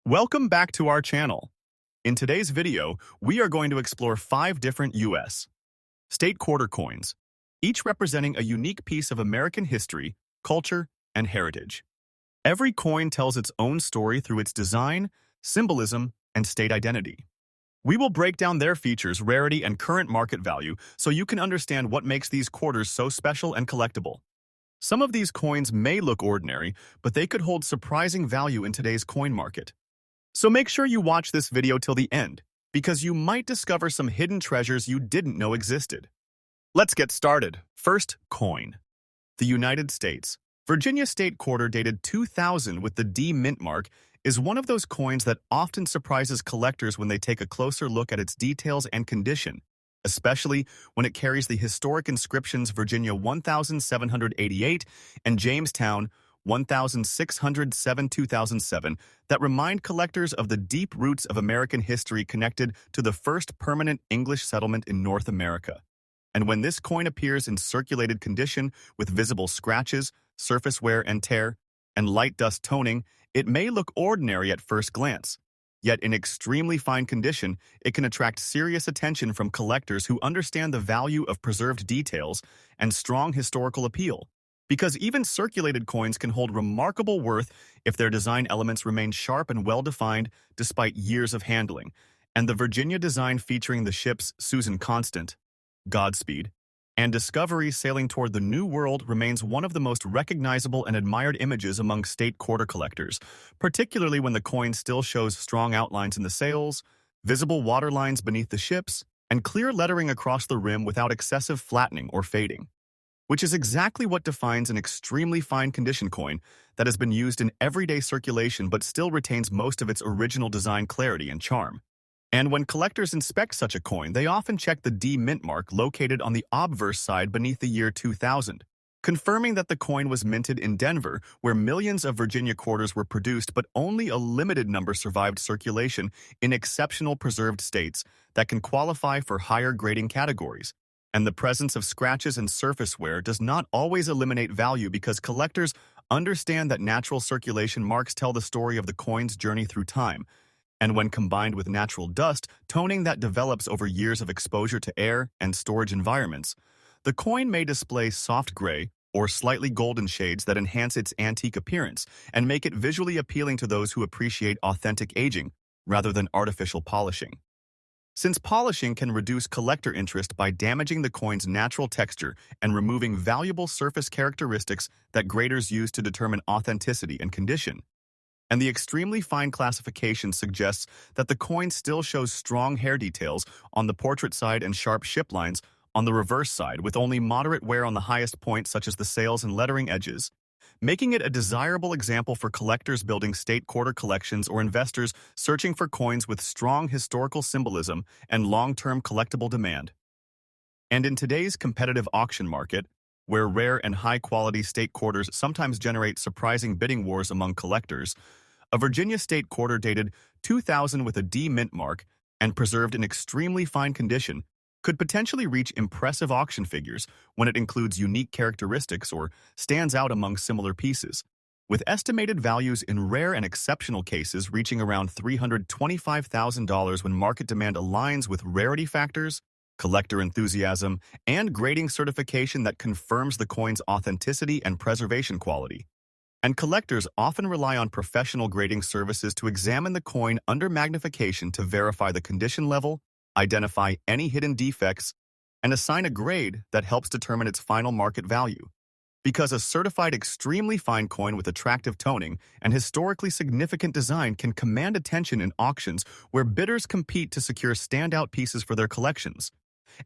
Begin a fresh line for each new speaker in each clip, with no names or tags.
Welcome back to our channel. In today's video, we are going to explore 5 different U.S. state quarter coins, each representing a unique piece of American history, culture, and heritage. Every coin tells its own story through its design, symbolism, and state identity. We will break down their features, rarity, and current market value so you can understand what makes these quarters so special and collectible. Some of these coins may look ordinary, but they could hold surprising value in today's coin market. So make sure you watch this video till the end, because you might discover some hidden treasures you didn't know existed. Let's get started. First, coin. The United States. Virginia State Quarter dated 2000 with the D mint mark is one of those coins that often surprises collectors when they take a closer look at its details and condition, especially when it carries the historic inscriptions Virginia 1788 and Jamestown 1607-2007 that remind collectors of the deep roots of American history connected to the first permanent English settlement in North America. And when this coin appears in circulated condition with visible scratches, surface wear and tear, and light dust toning, it may look ordinary at first glance. Yet in extremely fine condition, it can attract serious attention from collectors who understand the value of preserved details and strong historical appeal. Because even circulated coins can hold remarkable worth if their design elements remain sharp and well-defined despite years of handling. And the Virginia design featuring the ships Susan Constant, Godspeed, and Discovery sailing toward the New World remains one of the most recognizable and admired images among state quarter collectors, particularly when the coin still shows strong outlines in the sails, visible waterlines beneath the ships, and clear lettering across the rim without excessive flattening or fading, which is exactly what defines an extremely fine condition coin that has been used in everyday circulation but still retains most of its original design clarity and charm. And when collectors inspect such a coin, they often check the D mint mark located on the obverse side beneath the year 2000, confirming that the coin was minted in Denver, where millions of Virginia quarters were produced but only a limited number survived circulation in exceptional preserved states that can qualify for higher grading categories. And the presence of scratches and surface wear does not always eliminate value because collectors understand that natural circulation marks tell the story of the coin's journey through time. And when combined with natural dust, toning that develops over years of exposure to air and storage environments, the coin may display soft gray or slightly golden shades that enhance its antique appearance and make it visually appealing to those who appreciate authentic aging rather than artificial polishing. Since polishing can reduce collector interest by damaging the coin's natural texture and removing valuable surface characteristics that graders use to determine authenticity and condition. And the extremely fine classification suggests that the coin still shows strong hair details on the portrait side and sharp ship lines on the reverse side, with only moderate wear on the highest points such as the sails and lettering edges, making it a desirable example for collectors building state quarter collections or investors searching for coins with strong historical symbolism and long-term collectible demand. And in today's competitive auction market, where rare and high-quality state quarters sometimes generate surprising bidding wars among collectors, a Virginia state quarter dated 2000 with a D mint mark and preserved in extremely fine condition could potentially reach impressive auction figures when it includes unique characteristics or stands out among similar pieces, with estimated values in rare and exceptional cases reaching around $325,000 when market demand aligns with rarity factors, collector enthusiasm, and grading certification that confirms the coin's authenticity and preservation quality. And collectors often rely on professional grading services to examine the coin under magnification to verify the condition level, identify any hidden defects, and assign a grade that helps determine its final market value. Because a certified extremely fine coin with attractive toning and historically significant design can command attention in auctions where bidders compete to secure standout pieces for their collections.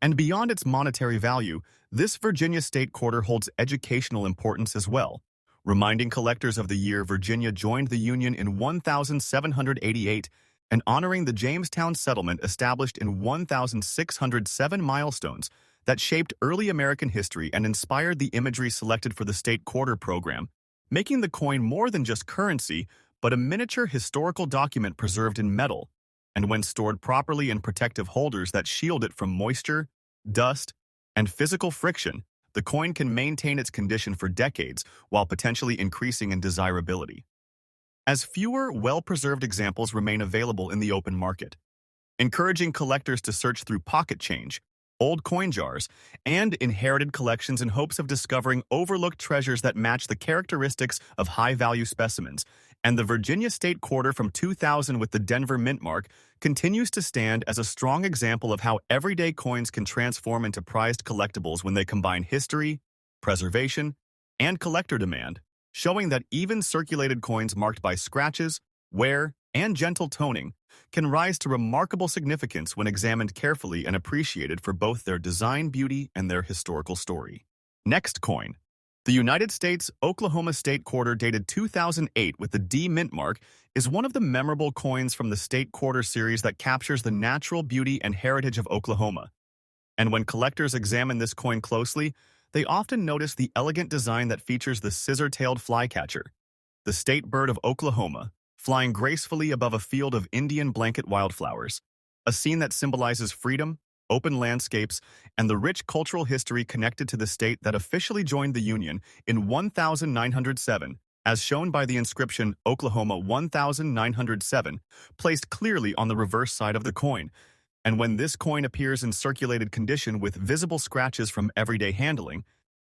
And beyond its monetary value, this Virginia state quarter holds educational importance as well, reminding collectors of the year Virginia joined the Union in 1788 and honoring the Jamestown settlement established in 1607 milestones that shaped early American history and inspired the imagery selected for the state quarter program, making the coin more than just currency, but a miniature historical document preserved in metal, and when stored properly in protective holders that shield it from moisture, dust, and physical friction, the coin can maintain its condition for decades while potentially increasing in desirability. as fewer well-preserved examples remain available in the open market, encouraging collectors to search through pocket change, old coin jars, and inherited collections in hopes of discovering overlooked treasures that match the characteristics of high-value specimens. And the Virginia State Quarter from 2000 with the Denver Mint mark continues to stand as a strong example of how everyday coins can transform into prized collectibles when they combine history, preservation, and collector demand, showing that even circulated coins marked by scratches, wear, and gentle toning can rise to remarkable significance when examined carefully and appreciated for both their design beauty and their historical story. Next coin. The United States Oklahoma State Quarter dated 2008 with the D Mint mark is one of the memorable coins from the State Quarter series that captures the natural beauty and heritage of Oklahoma. And when collectors examine this coin closely, they often notice the elegant design that features the scissor-tailed flycatcher, the state bird of Oklahoma, flying gracefully above a field of Indian blanket wildflowers, a scene that symbolizes freedom, open landscapes, and the rich cultural history connected to the state that officially joined the Union in 1907, as shown by the inscription Oklahoma 1907, placed clearly on the reverse side of the coin. And when this coin appears in circulated condition with visible scratches from everyday handling,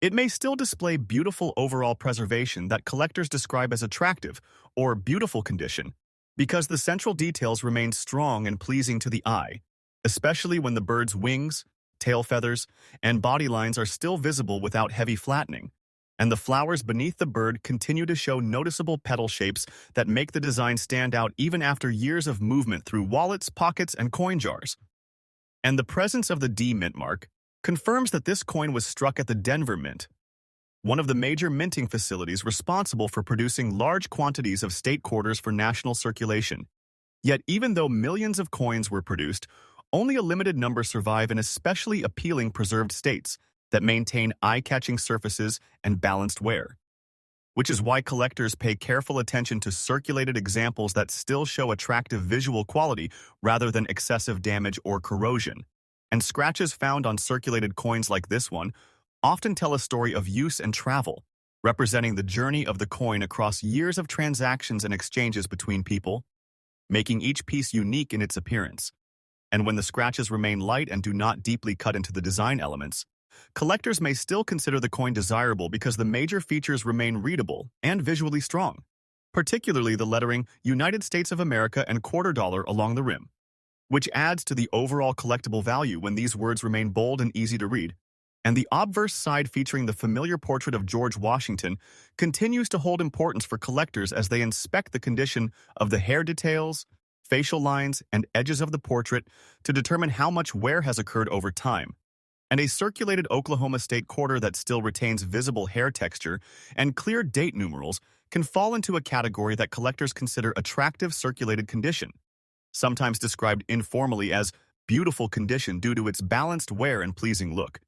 it may still display beautiful overall preservation that collectors describe as attractive or beautiful condition, because the central details remain strong and pleasing to the eye, especially when the bird's wings, tail feathers, and body lines are still visible without heavy flattening, and the flowers beneath the bird continue to show noticeable petal shapes that make the design stand out even after years of movement through wallets, pockets, and coin jars. And the presence of the D Mint mark confirms that this coin was struck at the Denver Mint, one of the major minting facilities responsible for producing large quantities of state quarters for national circulation. Yet even though millions of coins were produced, only a limited number survive in especially appealing preserved states that maintain eye-catching surfaces and balanced wear, which is why collectors pay careful attention to circulated examples that still show attractive visual quality rather than excessive damage or corrosion. And scratches found on circulated coins like this one often tell a story of use and travel, representing the journey of the coin across years of transactions and exchanges between people, making each piece unique in its appearance. And when the scratches remain light and do not deeply cut into the design elements, collectors may still consider the coin desirable because the major features remain readable and visually strong, particularly the lettering United States of America and quarter dollar along the rim, which adds to the overall collectible value when these words remain bold and easy to read. And the obverse side featuring the familiar portrait of George Washington continues to hold importance for collectors as they inspect the condition of the hair details, facial lines, and edges of the portrait to determine how much wear has occurred over time. And a circulated Oklahoma State quarter that still retains visible hair texture and clear date numerals can fall into a category that collectors consider attractive circulated condition, sometimes described informally as beautiful condition due to its balanced wear and pleasing look.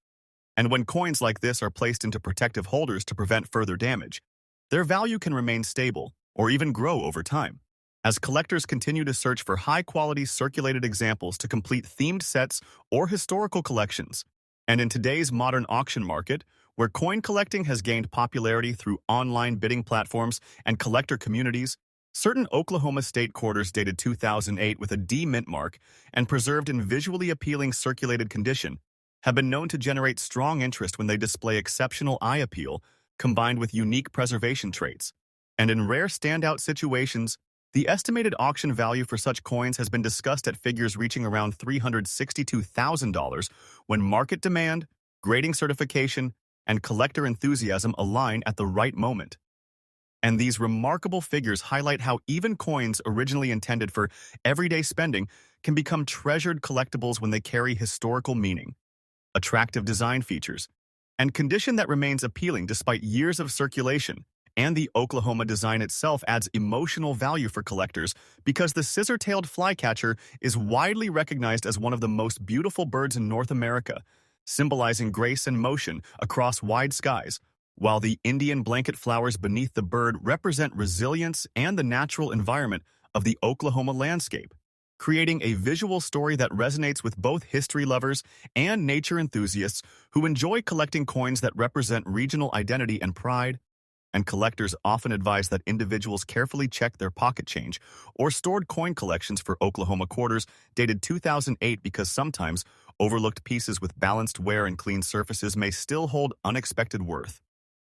And when coins like this are placed into protective holders to prevent further damage, their value can remain stable or even grow over time, as collectors continue to search for high-quality circulated examples to complete themed sets or historical collections. And in today's modern auction market, where coin collecting has gained popularity through online bidding platforms and collector communities, certain Oklahoma State quarters dated 2008 with a D Mint mark and preserved in visually appealing circulated condition have been known to generate strong interest when they display exceptional eye appeal combined with unique preservation traits. And in rare standout situations, the estimated auction value for such coins has been discussed at figures reaching around $362,000 when market demand, grading certification, and collector enthusiasm align at the right moment. And these remarkable figures highlight how even coins originally intended for everyday spending can become treasured collectibles when they carry historical meaning, attractive design features, and condition that remains appealing despite years of circulation. And the Oklahoma design itself adds emotional value for collectors because the scissor-tailed flycatcher is widely recognized as one of the most beautiful birds in North America, symbolizing grace and motion across wide skies, while the Indian blanket flowers beneath the bird represent resilience and the natural environment of the Oklahoma landscape, creating a visual story that resonates with both history lovers and nature enthusiasts who enjoy collecting coins that represent regional identity and pride. and collectors often advise that individuals carefully check their pocket change or stored coin collections for Oklahoma quarters dated 2008 because sometimes overlooked pieces with balanced wear and clean surfaces may still hold unexpected worth,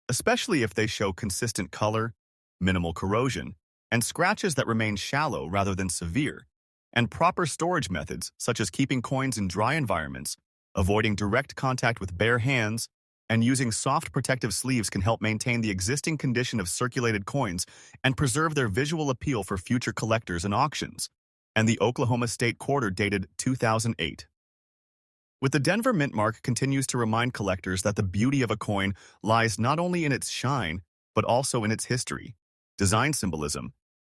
especially if they show consistent color, minimal corrosion, and scratches that remain shallow rather than severe, and proper storage methods such as keeping coins in dry environments, avoiding direct contact with bare hands, and using soft protective sleeves can help maintain the existing condition of circulated coins and preserve their visual appeal for future collectors and auctions. And the Oklahoma State Quarter dated 2008. With the Denver Mint Mark continues to remind collectors that the beauty of a coin lies not only in its shine, but also in its history, design symbolism,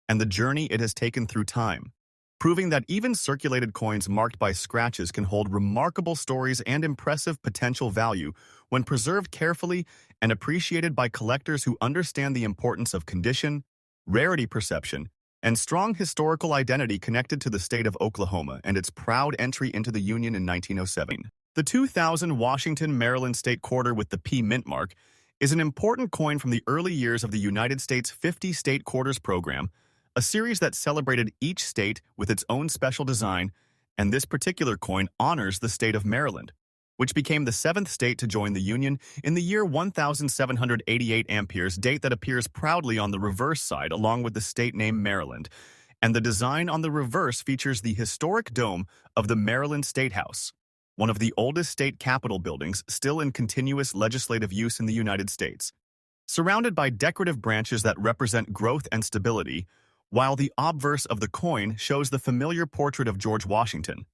and the journey it has taken through time, proving that even circulated coins marked by scratches can hold remarkable stories and impressive potential value when preserved carefully and appreciated by collectors who understand the importance of condition, rarity perception, and strong historical identity connected to the state of Oklahoma and its proud entry into the Union in 1907. The 2000 Washington, Maryland State Quarter with the P Mint Mark is an important coin from the early years of the United States 50 State Quarters program, a series that celebrated each state with its own special design, and this particular coin honors the state of Maryland, which became the seventh state to join the Union in the year 1788 amperes, date that appears proudly on the reverse side along with the state name Maryland, and the design on the reverse features the historic dome of the Maryland State House, one of the oldest state capitol buildings still in continuous legislative use in the United States, surrounded by decorative branches that represent growth and stability, while the obverse of the coin shows the familiar portrait of George Washington,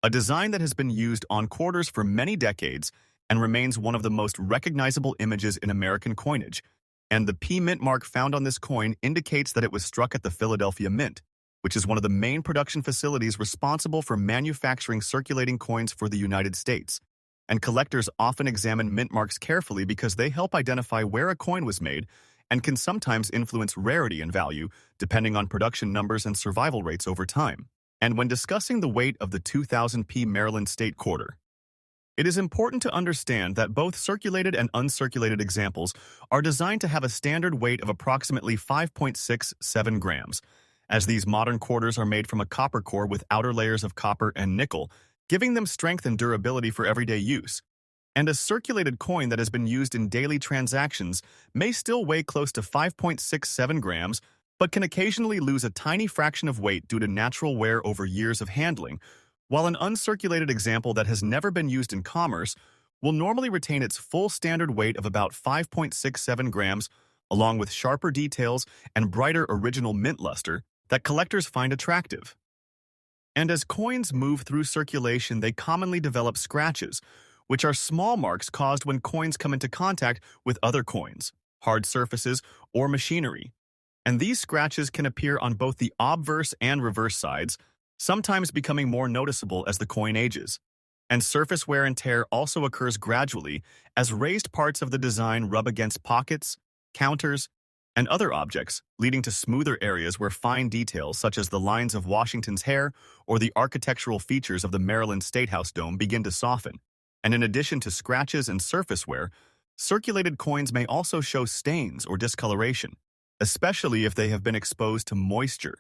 a design that has been used on quarters for many decades and remains one of the most recognizable images in American coinage, and the P Mint mark found on this coin indicates that it was struck at the Philadelphia Mint, which is one of the main production facilities responsible for manufacturing circulating coins for the United States. And collectors often examine mint marks carefully because they help identify where a coin was made and can sometimes influence rarity and value depending on production numbers and survival rates over time. And when discussing the weight of the 2000 P Maryland State Quarter, it is important to understand that both circulated and uncirculated examples are designed to have a standard weight of approximately 5.67 grams, as these modern quarters are made from a copper core with outer layers of copper and nickel, giving them strength and durability for everyday use. And a circulated coin that has been used in daily transactions may still weigh close to 5.67 grams, but can occasionally lose a tiny fraction of weight due to natural wear over years of handling, while an uncirculated example that has never been used in commerce will normally retain its full standard weight of about 5.67 grams, along with sharper details and brighter original mint luster that collectors find attractive. And as coins move through circulation, they commonly develop scratches, which are small marks caused when coins come into contact with other coins, hard surfaces, or machinery. And these scratches can appear on both the obverse and reverse sides, sometimes becoming more noticeable as the coin ages. And surface wear and tear also occurs gradually as raised parts of the design rub against pockets, counters, and other objects, leading to smoother areas where fine details such as the lines of Washington's hair or the architectural features of the Maryland State House dome begin to soften. And in addition to scratches and surface wear, circulated coins may also show stains or discoloration, especially if they have been exposed to moisture,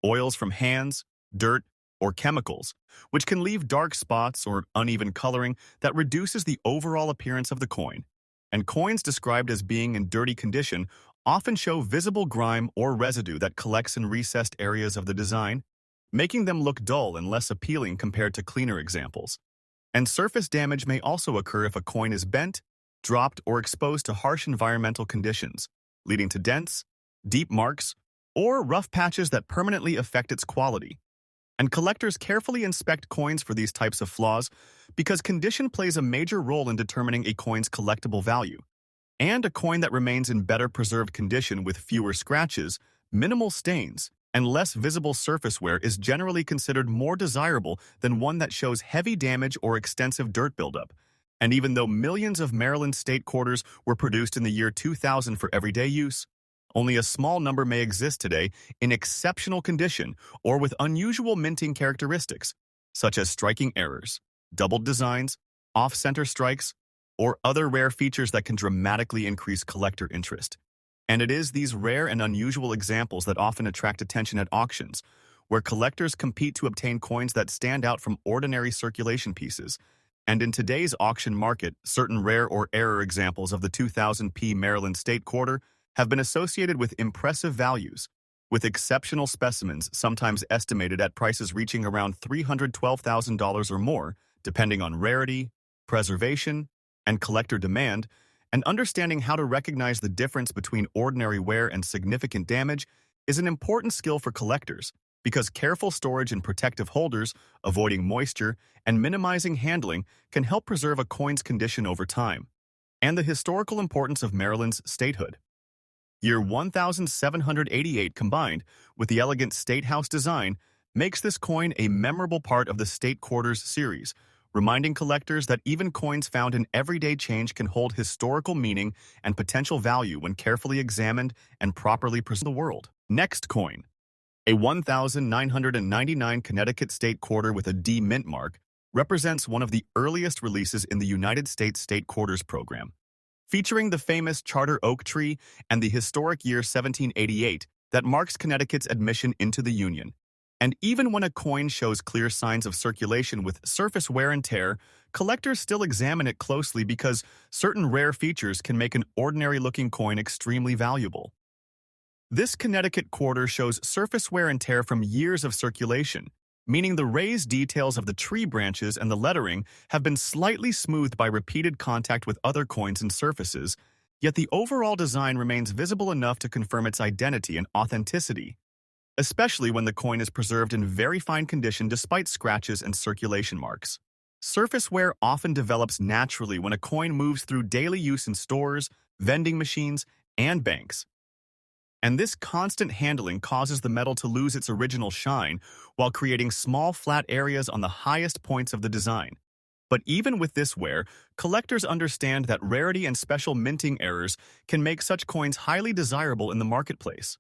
oils from hands, dirt, or chemicals, which can leave dark spots or uneven coloring that reduces the overall appearance of the coin. And coins described as being in dirty condition often show visible grime or residue that collects in recessed areas of the design, making them look dull and less appealing compared to cleaner examples. And surface damage may also occur if a coin is bent, dropped, or exposed to harsh environmental conditions, leading to dents, deep marks, or rough patches that permanently affect its quality. And collectors carefully inspect coins for these types of flaws because condition plays a major role in determining a coin's collectible value. And a coin that remains in better preserved condition with fewer scratches, minimal stains, and less visible surface wear is generally considered more desirable than one that shows heavy damage or extensive dirt buildup. And even though millions of Maryland state quarters were produced in the year 2000 for everyday use, only a small number may exist today in exceptional condition or with unusual minting characteristics, such as striking errors, doubled designs, off-center strikes, or other rare features that can dramatically increase collector interest. And it is these rare and unusual examples that often attract attention at auctions, where collectors compete to obtain coins that stand out from ordinary circulation pieces. And in today's auction market, certain rare or rarer examples of the 2000p Maryland State Quarter have been associated with impressive values, with exceptional specimens sometimes estimated at prices reaching around $312,000 or more, depending on rarity, preservation, and collector demand. And understanding how to recognize the difference between ordinary wear and significant damage is an important skill for collectors, because careful storage and protective holders, avoiding moisture, and minimizing handling can help preserve a coin's condition over time. And the historical importance of Maryland's statehood. Year 1788 combined with the elegant State House design makes this coin a memorable part of the State Quarters series, reminding collectors that even coins found in everyday change can hold historical meaning and potential value when carefully examined and properly preserved in the world. Next coin. A 1999 Connecticut State Quarter with a D mint mark represents one of the earliest releases in the United States State Quarters program, featuring the famous charter oak tree and the historic year 1788 that marks Connecticut's admission into the Union. And even when a coin shows clear signs of circulation with surface wear and tear, collectors still examine it closely because certain rare features can make an ordinary-looking coin extremely valuable. This Connecticut quarter shows surface wear and tear from years of circulation, meaning the raised details of the tree branches and the lettering have been slightly smoothed by repeated contact with other coins and surfaces, yet the overall design remains visible enough to confirm its identity and authenticity, especially when the coin is preserved in very fine condition despite scratches and circulation marks. Surface wear often develops naturally when a coin moves through daily use in stores, vending machines, and banks. And this constant handling causes the metal to lose its original shine while creating small flat areas on the highest points of the design. But even with this wear, collectors understand that rarity and special minting errors can make such coins highly desirable in the marketplace.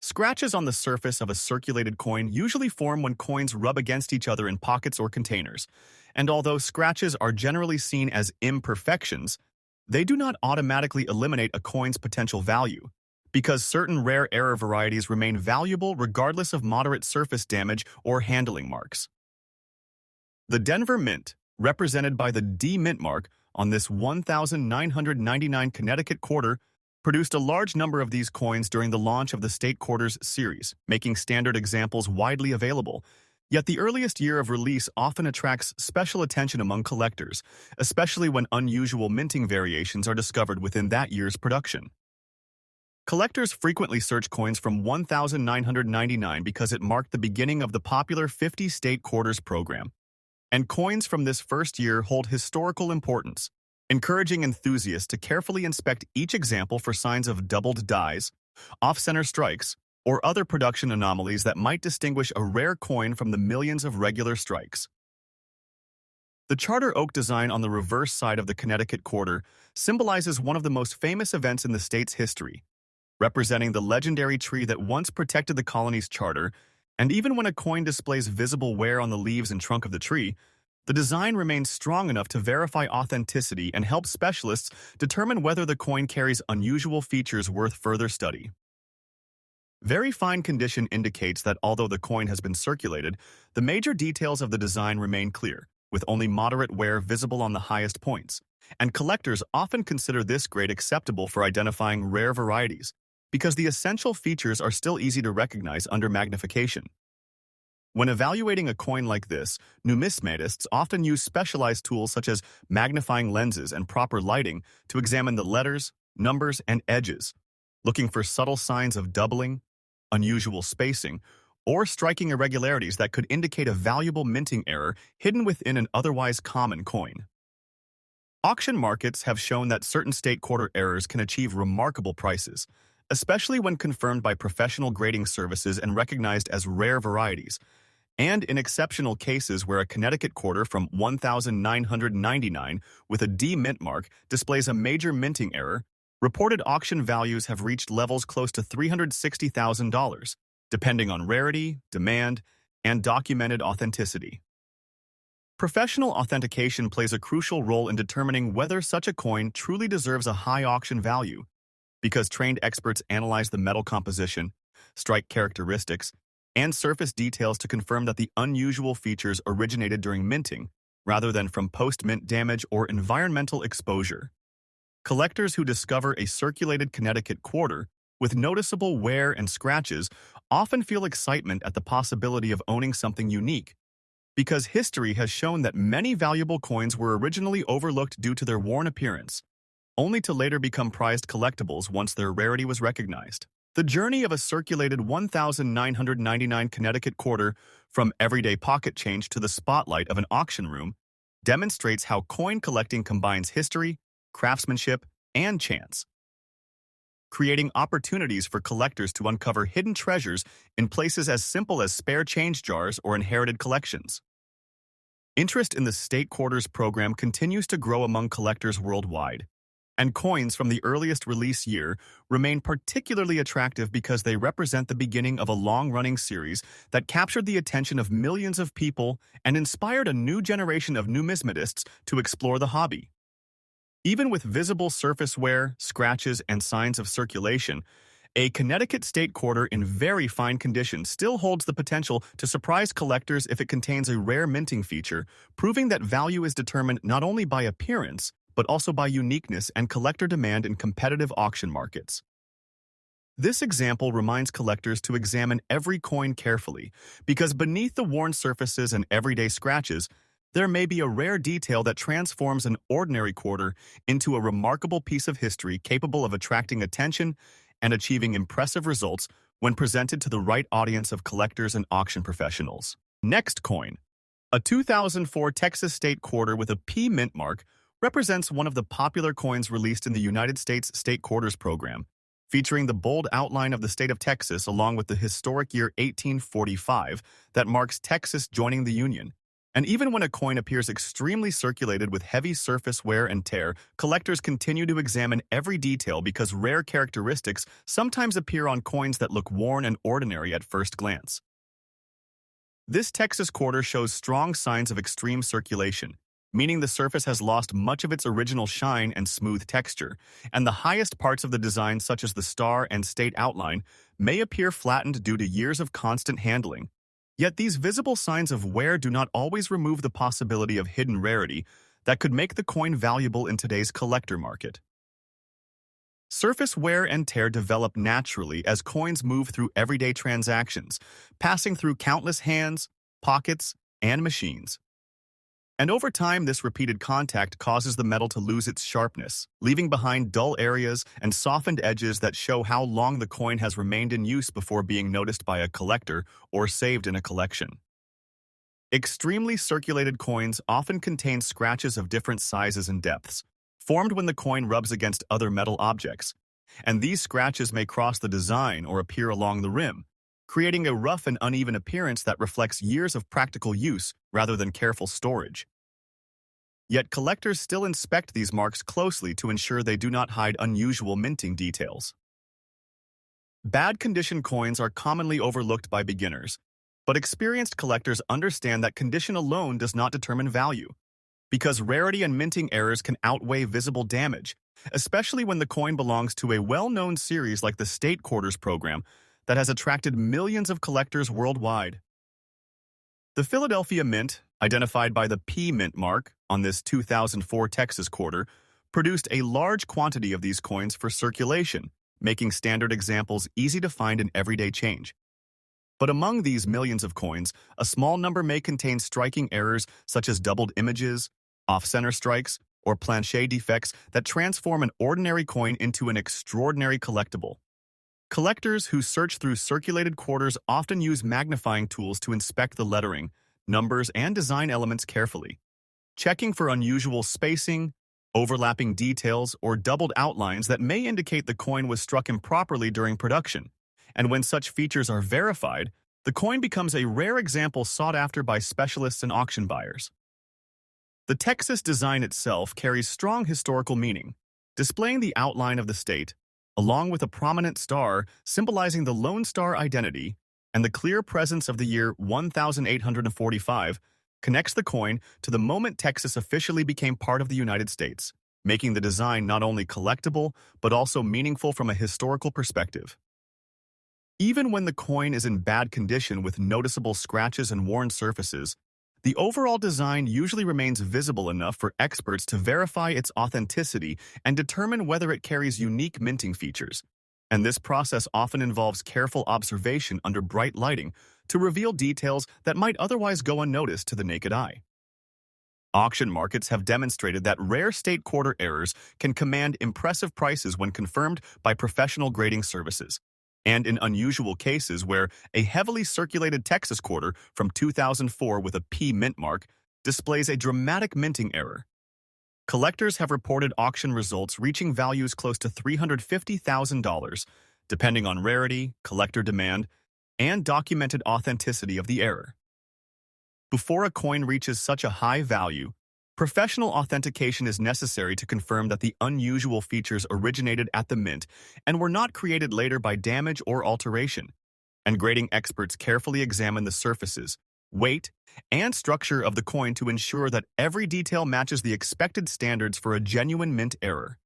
Scratches on the surface of a circulated coin usually form when coins rub against each other in pockets or containers, and although scratches are generally seen as imperfections, they do not automatically eliminate a coin's potential value, because certain rare error varieties remain valuable regardless of moderate surface damage or handling marks. The Denver Mint, represented by the D mint mark on this 1999 Connecticut quarter, produced a large number of these coins during the launch of the State Quarters series, making standard examples widely available. Yet the earliest year of release often attracts special attention among collectors, especially when unusual minting variations are discovered within that year's production. Collectors frequently search coins from 1999 because it marked the beginning of the popular 50 State Quarters program. And coins from this first year hold historical importance, encouraging enthusiasts to carefully inspect each example for signs of doubled dies, off-center strikes, or other production anomalies that might distinguish a rare coin from the millions of regular strikes. The charter oak design on the reverse side of the Connecticut quarter symbolizes one of the most famous events in the state's history, representing the legendary tree that once protected the colony's charter. And even when a coin displays visible wear on the leaves and trunk of the tree, the design remains strong enough to verify authenticity and help specialists determine whether the coin carries unusual features worth further study. Very fine condition indicates that although the coin has been circulated, the major details of the design remain clear, with only moderate wear visible on the highest points. And collectors often consider this grade acceptable for identifying rare varieties, because the essential features are still easy to recognize under magnification. When evaluating a coin like this, numismatists often use specialized tools such as magnifying lenses and proper lighting to examine the letters, numbers, and edges, looking for subtle signs of doubling, unusual spacing, or striking irregularities that could indicate a valuable minting error hidden within an otherwise common coin. Auction markets have shown that certain state quarter errors can achieve remarkable prices, especially when confirmed by professional grading services and recognized as rare varieties. And in exceptional cases where a Connecticut quarter from 1999 with a D mint mark displays a major minting error, reported auction values have reached levels close to $360,000, depending on rarity, demand, and documented authenticity. Professional authentication plays a crucial role in determining whether such a coin truly deserves a high auction value, because trained experts analyze the metal composition, strike characteristics, and surface details to confirm that the unusual features originated during minting, rather than from post-mint damage or environmental exposure. Collectors who discover a circulated Connecticut quarter with noticeable wear and scratches often feel excitement at the possibility of owning something unique, because history has shown that many valuable coins were originally overlooked due to their worn appearance, only to later become prized collectibles once their rarity was recognized. The journey of a circulated 1,999 Connecticut quarter from everyday pocket change to the spotlight of an auction room demonstrates how coin collecting combines history, craftsmanship, and chance, creating opportunities for collectors to uncover hidden treasures in places as simple as spare change jars or inherited collections. Interest in the State Quarters program continues to grow among collectors worldwide, and coins from the earliest release year remain particularly attractive because they represent the beginning of a long-running series that captured the attention of millions of people and inspired a new generation of numismatists to explore the hobby. Even with visible surface wear, scratches, and signs of circulation, a Connecticut State Quarter in very fine condition still holds the potential to surprise collectors if it contains a rare minting feature, proving that value is determined not only by appearance, but also by uniqueness and collector demand in competitive auction markets. This example reminds collectors to examine every coin carefully, because beneath the worn surfaces and everyday scratches, there may be a rare detail that transforms an ordinary quarter into a remarkable piece of history capable of attracting attention and achieving impressive results when presented to the right audience of collectors and auction professionals. Next coin. A 2004 Texas State Quarter with a P mint mark represents one of the popular coins released in the United States State Quarters program, featuring the bold outline of the state of Texas along with the historic year 1845 that marks Texas joining the Union. And even when a coin appears extremely circulated with heavy surface wear and tear, collectors continue to examine every detail because rare characteristics sometimes appear on coins that look worn and ordinary at first glance. This Texas quarter shows strong signs of extreme circulation, meaning the surface has lost much of its original shine and smooth texture, and the highest parts of the design, such as the star and state outline, may appear flattened due to years of constant handling. Yet these visible signs of wear do not always remove the possibility of hidden rarity that could make the coin valuable in today's collector market. Surface wear and tear develop naturally as coins move through everyday transactions, passing through countless hands, pockets, and machines. And over time, this repeated contact causes the metal to lose its sharpness, leaving behind dull areas and softened edges that show how long the coin has remained in use before being noticed by a collector or saved in a collection. Extremely circulated coins often contain scratches of different sizes and depths, formed when the coin rubs against other metal objects, and these scratches may cross the design or appear along the rim, creating a rough and uneven appearance that reflects years of practical use rather than careful storage. Yet collectors still inspect these marks closely to ensure they do not hide unusual minting details. Bad condition coins are commonly overlooked by beginners, but experienced collectors understand that condition alone does not determine value, because rarity and minting errors can outweigh visible damage, especially when the coin belongs to a well-known series like the State Quarters program that has attracted millions of collectors worldwide. The Philadelphia Mint, identified by the P mint mark on this 2004 Texas quarter, produced a large quantity of these coins for circulation, making standard examples easy to find in everyday change. But among these millions of coins, a small number may contain striking errors such as doubled images, off-center strikes, or planchet defects that transform an ordinary coin into an extraordinary collectible. Collectors who search through circulated quarters often use magnifying tools to inspect the lettering, numbers, and design elements carefully, checking for unusual spacing, overlapping details, or doubled outlines that may indicate the coin was struck improperly during production. And when such features are verified, the coin becomes a rare example sought after by specialists and auction buyers. The Texas design itself carries strong historical meaning, displaying the outline of the state, along with a prominent star symbolizing the Lone Star identity, and the clear presence of the year 1845 connects the coin to the moment Texas officially became part of the United States, making the design not only collectible, but also meaningful from a historical perspective. Even when the coin is in bad condition with noticeable scratches and worn surfaces, the overall design usually remains visible enough for experts to verify its authenticity and determine whether it carries unique minting features. And this process often involves careful observation under bright lighting to reveal details that might otherwise go unnoticed to the naked eye. Auction markets have demonstrated that rare state quarter errors can command impressive prices when confirmed by professional grading services. And in unusual cases where a heavily circulated Texas quarter from 2004 with a P mint mark displays a dramatic minting error. Collectors have reported auction results reaching values close to $350,000, depending on rarity, collector demand, and documented authenticity of the error. Before a coin reaches such a high value, professional authentication is necessary to confirm that the unusual features originated at the mint and were not created later by damage or alteration. And grading experts carefully examine the surfaces, weight, and structure of the coin to ensure that every detail matches the expected standards for a genuine mint error.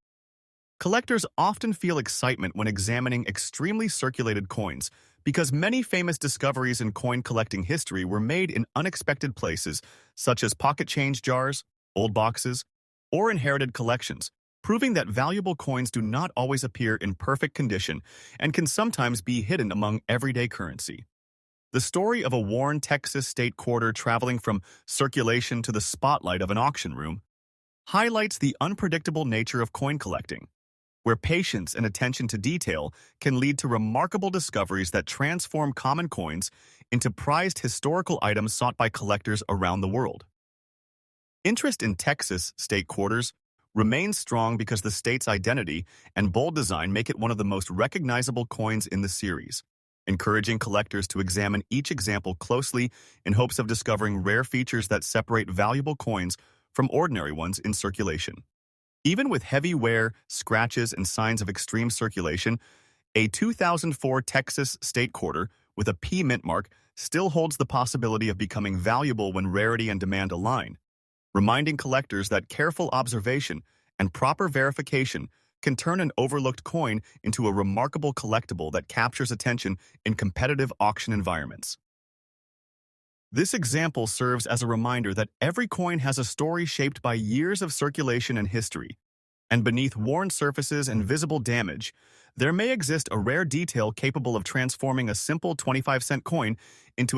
Collectors often feel excitement when examining extremely circulated coins because many famous discoveries in coin collecting history were made in unexpected places, such as pocket change jars, old boxes, or inherited collections, proving that valuable coins do not always appear in perfect condition and can sometimes be hidden among everyday currency. The story of a worn Texas state quarter traveling from circulation to the spotlight of an auction room highlights the unpredictable nature of coin collecting, where patience and attention to detail can lead to remarkable discoveries that transform common coins into prized historical items sought by collectors around the world. Interest in Texas state quarters remains strong because the state's identity and bold design make it one of the most recognizable coins in the series, encouraging collectors to examine each example closely in hopes of discovering rare features that separate valuable coins from ordinary ones in circulation. Even with heavy wear, scratches, and signs of extreme circulation, a 2004 Texas state quarter with a P mint mark still holds the possibility of becoming valuable when rarity and demand align, reminding collectors that careful observation and proper verification can turn an overlooked coin into a remarkable collectible that captures attention in competitive auction environments. This example serves as a reminder that every coin has a story shaped by years of circulation and history, and beneath worn surfaces and visible damage, there may exist a rare detail capable of transforming a simple 25-cent coin into a